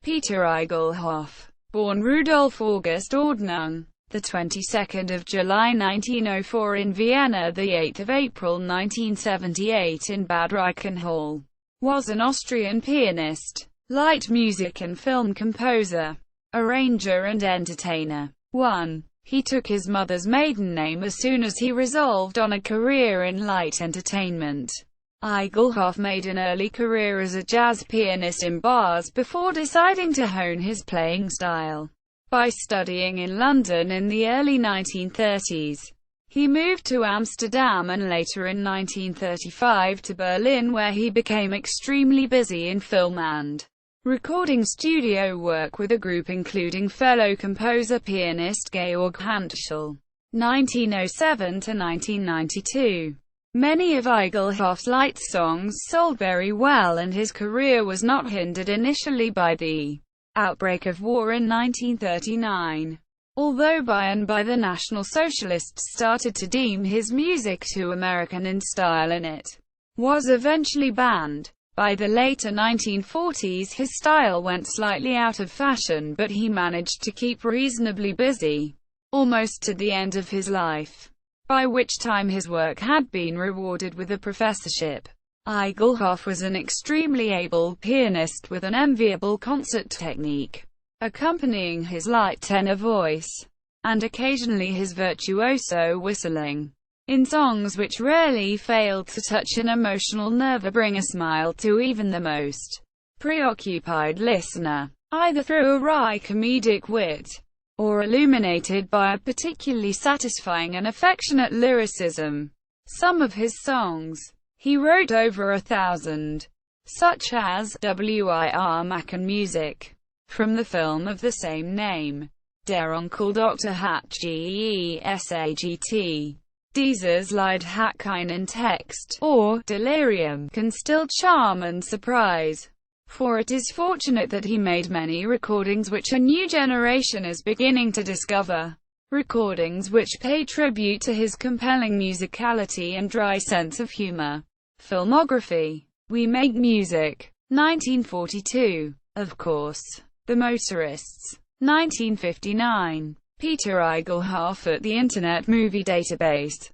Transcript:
Peter Igelhoff, born Rudolf August Ordnung, the 22nd of July 1904 in Vienna, the 8th of April 1978 in Bad Reichenhall, was an Austrian pianist, light music and film composer, arranger and entertainer. 1. He took his mother's maiden name as soon as he resolved on a career in light entertainment. Igelhoff made an early career as a jazz pianist in bars before deciding to hone his playing style by studying in London in the early 1930s. He moved to Amsterdam and later in 1935 to Berlin, where he became extremely busy in film and recording studio work with a group including fellow composer-pianist Georg Haentzschel. 1907 to 1992. Many of Igelhoff's light songs sold very well, and his career was not hindered initially by the outbreak of war in 1939. Although by the National Socialists started to deem his music too American in style, and it was eventually banned. By the later 1940s his style went slightly out of fashion, but he managed to keep reasonably busy, almost to the end of his life, by which time his work had been rewarded with a professorship. Igelhoff was an extremely able pianist with an enviable concert technique, accompanying his light tenor voice, and occasionally his virtuoso whistling, in songs which rarely failed to touch an emotional nerve or bring a smile to even the most preoccupied listener, either through a wry comedic wit, or illuminated by a particularly satisfying and affectionate lyricism. Some of his songs he wrote over 1,000, such as Wir machen Musik, from the film of the same name, Der Onkel Dr. hat Gesagt, Dieses Lied hat keinen Text, or Delirium, can still charm and surprise. For it is fortunate that he made many recordings which a new generation is beginning to discover, recordings which pay tribute to his compelling musicality and dry sense of humor. Filmography: We Make Music, 1942. Of Course, The Motorists, 1959. Peter Igelhoff at the Internet Movie Database.